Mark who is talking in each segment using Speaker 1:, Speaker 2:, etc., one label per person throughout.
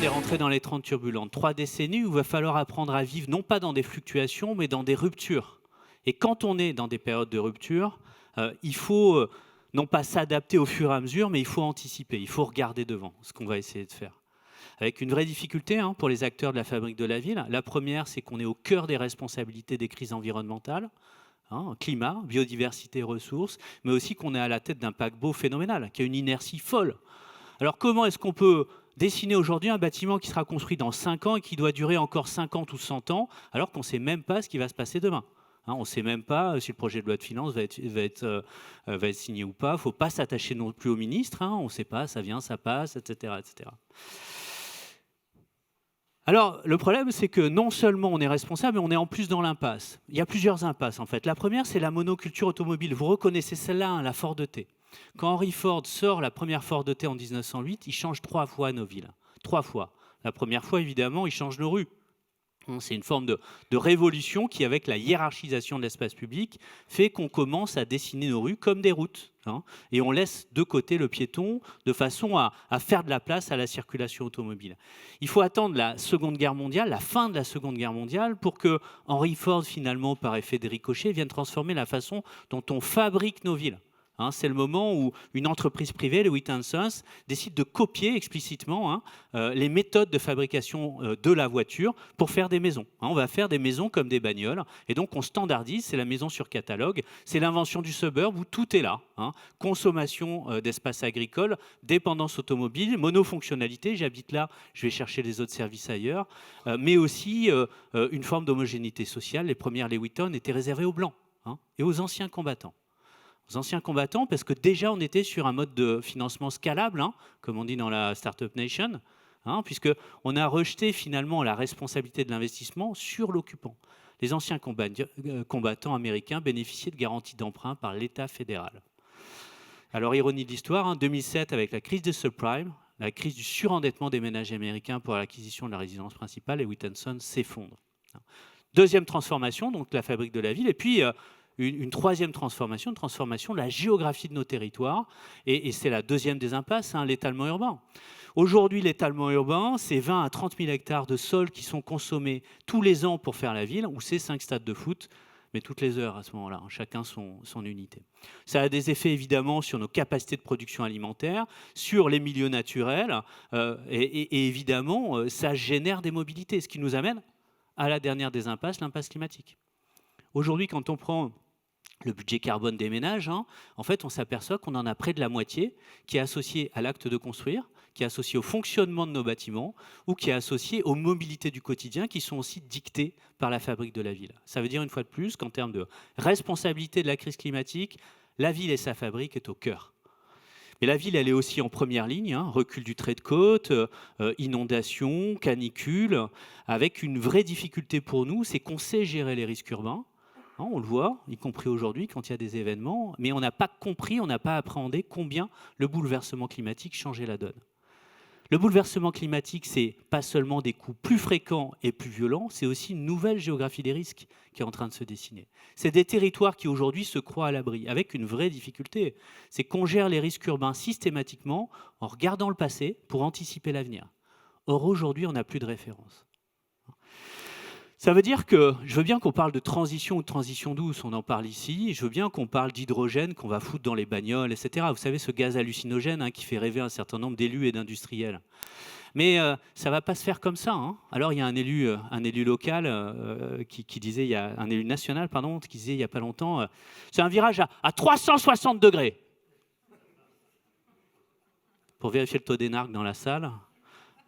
Speaker 1: c'est rentrer dans les 30 turbulentes. 3 décennies où il va falloir apprendre à vivre, non pas dans des fluctuations, mais dans des ruptures. Et quand on est dans des périodes de rupture, il faut non pas s'adapter au fur et à mesure, mais il faut anticiper, il faut regarder devant, ce qu'on va essayer de faire. Avec une vraie difficulté pour les acteurs de la fabrique de la ville. La première, c'est qu'on est au cœur des responsabilités des crises environnementales, climat, biodiversité, ressources, mais aussi qu'on est à la tête d'un paquebot phénoménal, qui a une inertie folle. Alors comment est-ce qu'on peut dessiner aujourd'hui un bâtiment qui sera construit dans 5 ans et qui doit durer encore 50 ou 100 ans, alors qu'on ne sait même pas ce qui va se passer demain? On ne sait même pas si le projet de loi de finances va être signé ou pas. Il ne faut pas s'attacher non plus au ministre. On ne sait pas, ça vient, ça passe, etc., etc. Alors, le problème, c'est que non seulement on est responsable, mais on est en plus dans l'impasse. Il y a plusieurs impasses, en fait. La première, c'est la monoculture automobile. Vous reconnaissez celle-là, la Ford T. Quand Henry Ford sort la première Ford T en 1908, il change 3 fois nos villes. 3 fois. La première fois, évidemment, il change nos rues. C'est une forme de révolution qui, avec la hiérarchisation de l'espace public, fait qu'on commence à dessiner nos rues comme des routes. Et on laisse de côté le piéton de façon à faire de la place à la circulation automobile. Il faut attendre la Seconde Guerre mondiale, la fin de la Seconde Guerre mondiale, pour que Henry Ford, finalement, par effet de ricochet, vienne transformer la façon dont on fabrique nos villes. C'est le moment où une entreprise privée, le Wheaton Sons, décide de copier explicitement les méthodes de fabrication de la voiture pour faire des maisons. On va faire des maisons comme des bagnoles. Et donc, on standardise, c'est la maison sur catalogue. C'est l'invention du suburb où tout est là. Consommation d'espace agricole, dépendance automobile, monofonctionnalité. J'habite là, je vais chercher les autres services ailleurs. Mais aussi une forme d'homogénéité sociale. Les premières, les Wheaton, étaient réservées aux Blancs et aux anciens combattants. Aux anciens combattants, parce que déjà on était sur un mode de financement scalable, comme on dit dans la Startup Nation, puisqu'on a rejeté finalement la responsabilité de l'investissement sur l'occupant. Les anciens combattants américains bénéficiaient de garanties d'emprunt par l'État fédéral. Alors, ironie de l'histoire, 2007, avec la crise des subprimes, la crise du surendettement des ménages américains pour l'acquisition de la résidence principale, les Wheaton Sons s'effondrent. Deuxième transformation, donc la fabrique de la ville, et puis une troisième transformation, de la géographie de nos territoires, et c'est la deuxième des impasses, l'étalement urbain. Aujourd'hui, l'étalement urbain, c'est 20 à 30 000 hectares de sol qui sont consommés tous les ans pour faire la ville, ou c'est 5 stades de foot, mais toutes les heures à ce moment-là, chacun son unité. Ça a des effets évidemment sur nos capacités de production alimentaire, sur les milieux naturels, et évidemment, ça génère des mobilités, ce qui nous amène à la dernière des impasses, l'impasse climatique. Aujourd'hui, quand on prend le budget carbone des ménages, en fait, on s'aperçoit qu'on en a près de la moitié qui est associé à l'acte de construire, qui est associé au fonctionnement de nos bâtiments ou qui est associé aux mobilités du quotidien qui sont aussi dictées par la fabrique de la ville. Ça veut dire, une fois de plus, qu'en termes de responsabilité de la crise climatique, la ville et sa fabrique est au cœur. Mais la ville, elle est aussi en première ligne, recul du trait de côte, inondations, canicules, avec une vraie difficulté pour nous, c'est qu'on sait gérer les risques urbains. On le voit, y compris aujourd'hui, quand il y a des événements, mais on n'a pas compris, on n'a pas appréhendé combien le bouleversement climatique changeait la donne. Le bouleversement climatique, c'est pas seulement des coups plus fréquents et plus violents, c'est aussi une nouvelle géographie des risques qui est en train de se dessiner. C'est des territoires qui aujourd'hui se croient à l'abri, avec une vraie difficulté. C'est qu'on gère les risques urbains systématiquement en regardant le passé pour anticiper l'avenir. Or, aujourd'hui, on n'a plus de référence. Ça veut dire que je veux bien qu'on parle de transition ou de transition douce, on en parle ici. Je veux bien qu'on parle d'hydrogène qu'on va foutre dans les bagnoles, etc. Vous savez, ce gaz hallucinogène qui fait rêver un certain nombre d'élus et d'industriels. Mais ça ne va pas se faire comme ça. Alors, il y a un élu local qui disait, il y a un élu national, pardon, qui disait il n'y a pas longtemps, c'est un virage à 360 degrés. Pour vérifier le taux d'énarque dans la salle.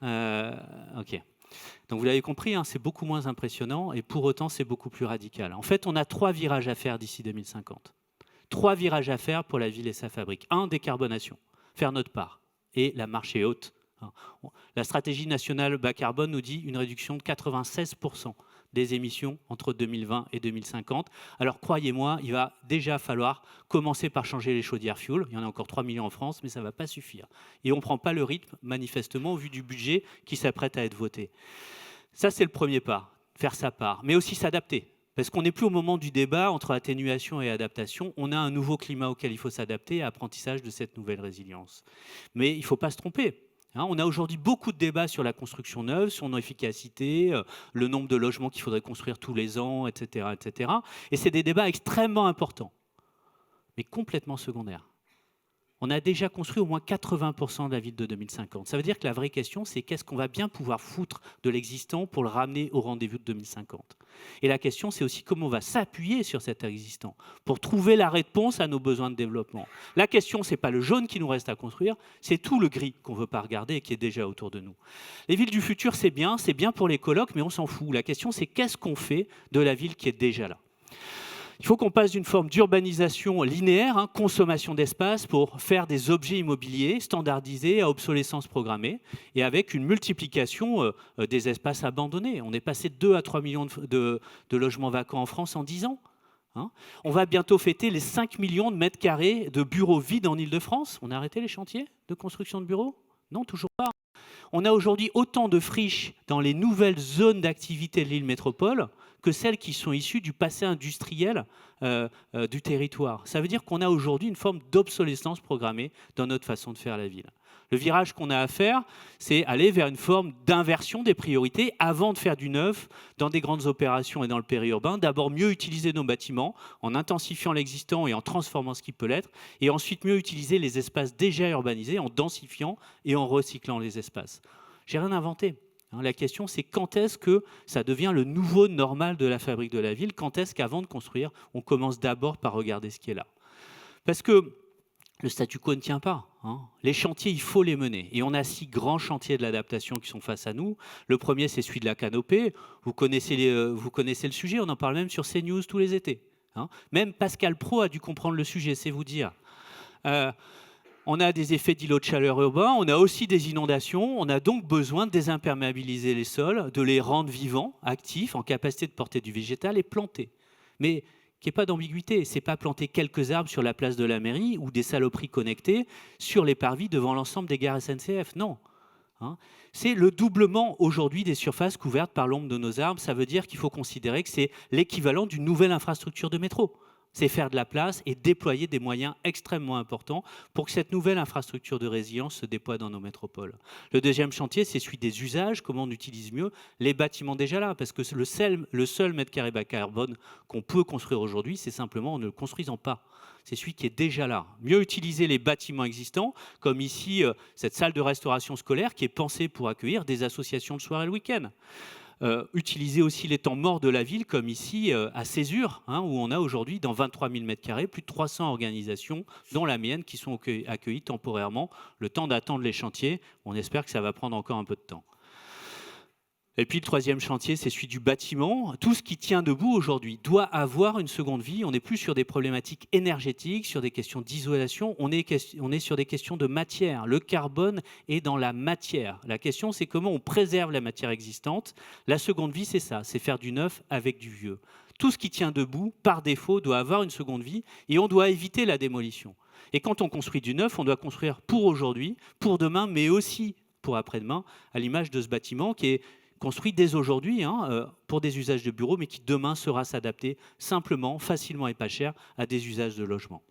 Speaker 1: OK. Donc vous l'avez compris, c'est beaucoup moins impressionnant et pour autant c'est beaucoup plus radical. En fait, on a 3 virages à faire d'ici 2050. 3 virages à faire pour la ville et sa fabrique. 1, décarbonation, faire notre part. Et la marche est haute. La stratégie nationale bas carbone nous dit une réduction de 96% des émissions entre 2020 et 2050. Alors croyez-moi, il va déjà falloir commencer par changer les chaudières fuel. Il y en a encore 3 millions en France, mais ça ne va pas suffire. Et on ne prend pas le rythme, manifestement, au vu du budget qui s'apprête à être voté. Ça, c'est le premier pas, faire sa part, mais aussi s'adapter. Parce qu'on n'est plus au moment du débat entre atténuation et adaptation. On a un nouveau climat auquel il faut s'adapter et apprentissage de cette nouvelle résilience. Mais il ne faut pas se tromper. On a aujourd'hui beaucoup de débats sur la construction neuve, son efficacité, le nombre de logements qu'il faudrait construire tous les ans, etc., etc. Et c'est des débats extrêmement importants, mais complètement secondaires. On a déjà construit au moins 80% de la ville de 2050. Ça veut dire que la vraie question, c'est qu'est-ce qu'on va bien pouvoir foutre de l'existant pour le ramener au rendez-vous de 2050. Et la question, c'est aussi comment on va s'appuyer sur cet existant pour trouver la réponse à nos besoins de développement. La question, ce n'est pas le jaune qui nous reste à construire, c'est tout le gris qu'on ne veut pas regarder et qui est déjà autour de nous. Les villes du futur, c'est bien pour les colocs, mais on s'en fout. La question, c'est qu'est-ce qu'on fait de la ville qui est déjà là. Il faut qu'on passe d'une forme d'urbanisation linéaire, consommation d'espace, pour faire des objets immobiliers standardisés à obsolescence programmée et avec une multiplication des espaces abandonnés. On est passé de 2 à 3 millions de logements vacants en France en 10 ans. On va bientôt fêter les 5 millions de mètres carrés de bureaux vides en Île-de-France. On a arrêté les chantiers de construction de bureaux? Non, toujours pas. On a aujourd'hui autant de friches dans les nouvelles zones d'activité de l'île métropole que celles qui sont issues du passé industriel du territoire. Ça veut dire qu'on a aujourd'hui une forme d'obsolescence programmée dans notre façon de faire la ville. Le virage qu'on a à faire, c'est aller vers une forme d'inversion des priorités avant de faire du neuf dans des grandes opérations et dans le périurbain. D'abord, mieux utiliser nos bâtiments en intensifiant l'existant et en transformant ce qui peut l'être. Et ensuite, mieux utiliser les espaces déjà urbanisés en densifiant et en recyclant les espaces. J'ai rien inventé. La question, c'est quand est-ce que ça devient le nouveau normal de la fabrique de la ville? Quand est-ce qu'avant de construire, on commence d'abord par regarder ce qui est là? Parce que le statu quo ne tient pas. Les chantiers, il faut les mener. Et on a 6 grands chantiers de l'adaptation qui sont face à nous. Le premier, c'est celui de la canopée. Vous connaissez le sujet, on en parle même sur CNews tous les étés. Même Pascal Praud a dû comprendre le sujet, c'est vous dire. On a des effets d'îlots de chaleur urbains, on a aussi des inondations, on a donc besoin de désimperméabiliser les sols, de les rendre vivants, actifs, en capacité de porter du végétal et planter. Mais qu'il n'y ait pas d'ambiguïté, ce n'est pas planter quelques arbres sur la place de la mairie ou des saloperies connectées sur les parvis devant l'ensemble des gares SNCF, non. C'est le doublement aujourd'hui des surfaces couvertes par l'ombre de nos arbres, ça veut dire qu'il faut considérer que c'est l'équivalent d'une nouvelle infrastructure de métro. C'est faire de la place et déployer des moyens extrêmement importants pour que cette nouvelle infrastructure de résilience se déploie dans nos métropoles. Le deuxième chantier, c'est celui des usages, comment on utilise mieux les bâtiments déjà là, parce que le seul mètre carré bas carbone qu'on peut construire aujourd'hui, c'est simplement en ne le construisant pas. C'est celui qui est déjà là. Mieux utiliser les bâtiments existants, comme ici, cette salle de restauration scolaire qui est pensée pour accueillir des associations le soir et le week-end. Utiliser aussi les temps morts de la ville, comme ici à Césure, où on a aujourd'hui dans 23 000 m², plus de 300 organisations, dont la mienne, qui sont accueillies temporairement, le temps d'attendre les chantiers. On espère que ça va prendre encore un peu de temps. Et puis le troisième chantier, c'est celui du bâtiment. Tout ce qui tient debout aujourd'hui doit avoir une seconde vie. On n'est plus sur des problématiques énergétiques, sur des questions d'isolation, on est sur des questions de matière. Le carbone est dans la matière. La question, c'est comment on préserve la matière existante. La seconde vie, c'est ça, c'est faire du neuf avec du vieux. Tout ce qui tient debout, par défaut, doit avoir une seconde vie et on doit éviter la démolition. Et quand on construit du neuf, on doit construire pour aujourd'hui, pour demain, mais aussi pour après-demain, à l'image de ce bâtiment qui est construit dès aujourd'hui pour des usages de bureaux, mais qui demain sera s'adapter simplement, facilement et pas cher à des usages de logement.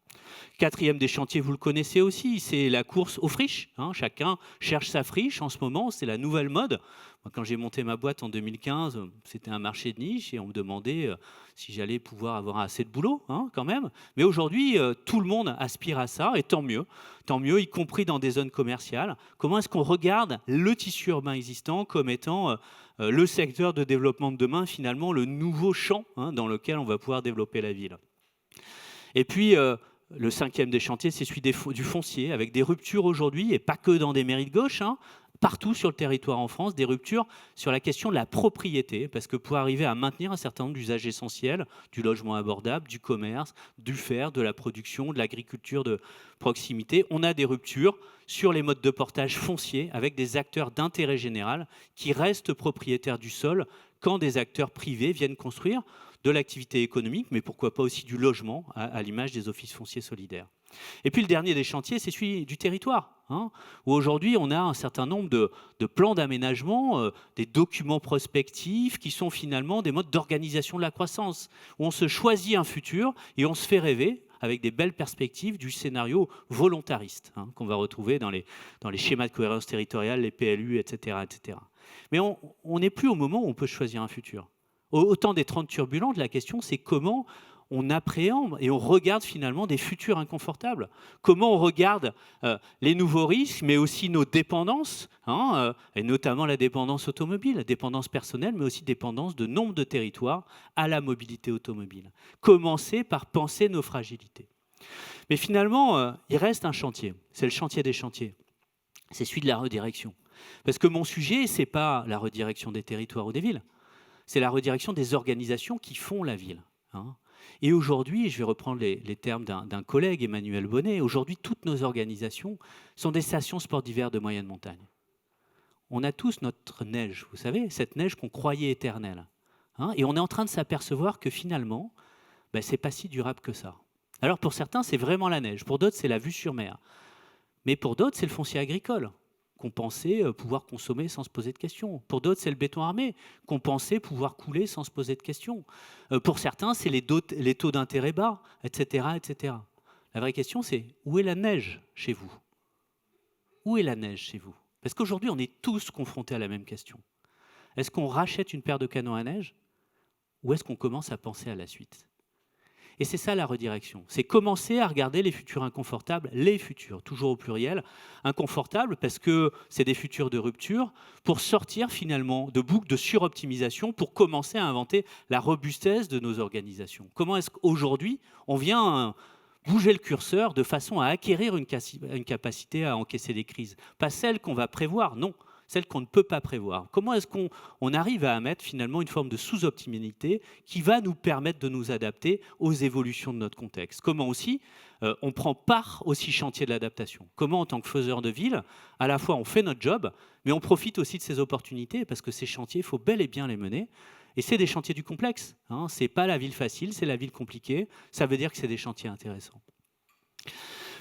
Speaker 1: Quatrième des chantiers, vous le connaissez aussi, c'est la course aux friches. Chacun cherche sa friche en ce moment, c'est la nouvelle mode. Moi, quand j'ai monté ma boîte en 2015, c'était un marché de niche et on me demandait si j'allais pouvoir avoir assez de boulot quand même. Mais aujourd'hui, tout le monde aspire à ça et tant mieux, y compris dans des zones commerciales. Comment est-ce qu'on regarde le tissu urbain existant comme étant le secteur de développement de demain, finalement le nouveau champ dans lequel on va pouvoir développer la ville. Et puis, le cinquième des chantiers, c'est celui du foncier, avec des ruptures aujourd'hui, et pas que dans des mairies de gauche, partout sur le territoire en France, des ruptures sur la question de la propriété, parce que pour arriver à maintenir un certain nombre d'usages essentiels, du logement abordable, du commerce, du fer, de la production, de l'agriculture de proximité, on a des ruptures sur les modes de portage foncier avec des acteurs d'intérêt général qui restent propriétaires du sol quand des acteurs privés viennent construire de l'activité économique, mais pourquoi pas aussi du logement, à l'image des offices fonciers solidaires. Et puis le dernier des chantiers, c'est celui du territoire, où aujourd'hui on a un certain nombre de plans d'aménagement, des documents prospectifs qui sont finalement des modes d'organisation de la croissance, où on se choisit un futur et on se fait rêver avec des belles perspectives du scénario volontariste qu'on va retrouver dans les schémas de cohérence territoriale, les PLU, etc. etc. Mais on n'est plus au moment où on peut choisir un futur. Au temps des 30 turbulentes, la question c'est comment on appréhende et on regarde finalement des futurs inconfortables. Comment on regarde les nouveaux risques, mais aussi nos dépendances, et notamment la dépendance automobile, la dépendance personnelle, mais aussi dépendance de nombre de territoires à la mobilité automobile. Commencer par penser nos fragilités. Mais finalement, il reste un chantier. C'est le chantier des chantiers. C'est celui de la redirection. Parce que mon sujet, ce n'est pas la redirection des territoires ou des villes. C'est la redirection des organisations qui font la ville. Et aujourd'hui, je vais reprendre les termes d'un collègue, Emmanuel Bonnet, aujourd'hui, toutes nos organisations sont des stations sport d'hiver de moyenne montagne. On a tous notre neige, vous savez, cette neige qu'on croyait éternelle. Et on est en train de s'apercevoir que finalement, ce n'est pas si durable que ça. Alors pour certains, c'est vraiment la neige. Pour d'autres, c'est la vue sur mer. Mais pour d'autres, c'est le foncier agricole qu'on pensait pouvoir consommer sans se poser de questions. Pour d'autres, c'est le béton armé qu'on pensait pouvoir couler sans se poser de questions. Pour certains, c'est les taux d'intérêt bas, etc., etc. La vraie question, c'est où est la neige chez vous? Où est la neige chez vous? Parce qu'aujourd'hui, on est tous confrontés à la même question. Est-ce qu'on rachète une paire de canons à neige ou est-ce qu'on commence à penser à la suite? Et c'est ça la redirection, c'est commencer à regarder les futurs inconfortables, les futurs, toujours au pluriel, inconfortables parce que c'est des futurs de rupture, pour sortir finalement de boucles de suroptimisation, pour commencer à inventer la robustesse de nos organisations. Comment est-ce qu'aujourd'hui, on vient bouger le curseur de façon à acquérir une capacité à encaisser les crises? Pas celle qu'on va prévoir, non, celle qu'on ne peut pas prévoir. Comment est-ce qu'on arrive à mettre finalement une forme de sous-optimalité qui va nous permettre de nous adapter aux évolutions de notre contexte? Comment aussi on prend part aussi chantier de l'adaptation? Comment en tant que faiseur de ville, à la fois on fait notre job, mais on profite aussi de ces opportunités parce que ces chantiers, il faut bel et bien les mener. Et c'est des chantiers du complexe. Ce n'est pas la ville facile, c'est la ville compliquée. Ça veut dire que c'est des chantiers intéressants.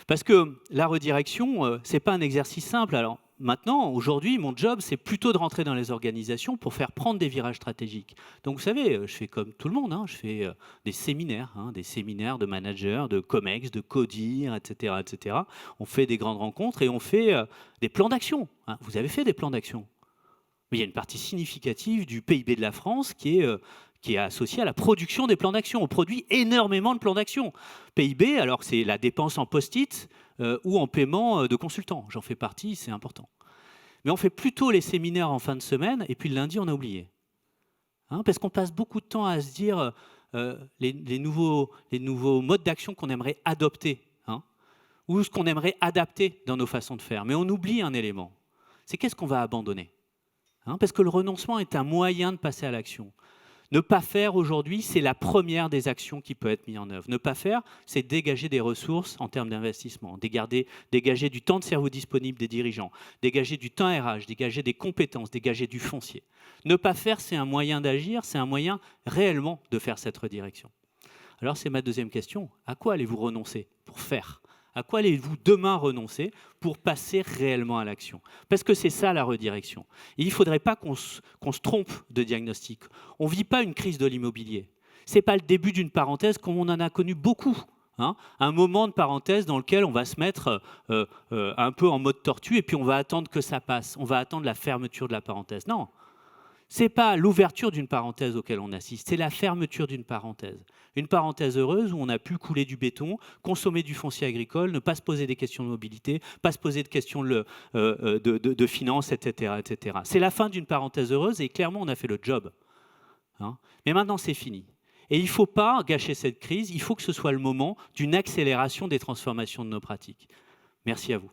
Speaker 1: Parce que la redirection, ce n'est pas un exercice simple. Alors maintenant, aujourd'hui, mon job, c'est plutôt de rentrer dans les organisations pour faire prendre des virages stratégiques. Donc vous savez, je fais comme tout le monde, je fais des séminaires de managers, de COMEX, de CODIR, etc., etc. On fait des grandes rencontres et on fait des plans d'action. Vous avez fait des plans d'action. Mais il y a une partie significative du PIB de la France qui est associée à la production des plans d'action. On produit énormément de plans d'action. PIB, alors c'est la dépense en post-it ou en paiement de consultants. J'en fais partie, c'est important. Mais on fait plutôt les séminaires en fin de semaine et puis le lundi, on a oublié. Parce qu'on passe beaucoup de temps à se dire les nouveaux modes d'action qu'on aimerait adopter ou ce qu'on aimerait adapter dans nos façons de faire. Mais on oublie un élément. C'est qu'est-ce qu'on va abandonner? Parce que le renoncement est un moyen de passer à l'action. Ne pas faire aujourd'hui, c'est la première des actions qui peut être mise en œuvre. Ne pas faire, c'est dégager des ressources en termes d'investissement, dégager du temps de cerveau disponible des dirigeants, dégager du temps RH, dégager des compétences, dégager du foncier. Ne pas faire, c'est un moyen d'agir, c'est un moyen réellement de faire cette redirection. Alors c'est ma deuxième question. À quoi allez-vous renoncer pour faire ? À quoi allez-vous demain renoncer pour passer réellement à l'action? Parce que c'est ça la redirection. Et il ne faudrait pas qu'on se trompe de diagnostic. On ne vit pas une crise de l'immobilier. Ce n'est pas le début d'une parenthèse comme on en a connu beaucoup. Un moment de parenthèse dans lequel on va se mettre un peu en mode tortue et puis on va attendre que ça passe. On va attendre la fermeture de la parenthèse. Non. Ce n'est pas l'ouverture d'une parenthèse auquel on assiste, c'est la fermeture d'une parenthèse. Une parenthèse heureuse où on a pu couler du béton, consommer du foncier agricole, ne pas se poser des questions de mobilité, pas se poser de questions de finances, etc., etc. C'est la fin d'une parenthèse heureuse et clairement on a fait le job. Mais maintenant c'est fini. Et il ne faut pas gâcher cette crise, il faut que ce soit le moment d'une accélération des transformations de nos pratiques. Merci à vous.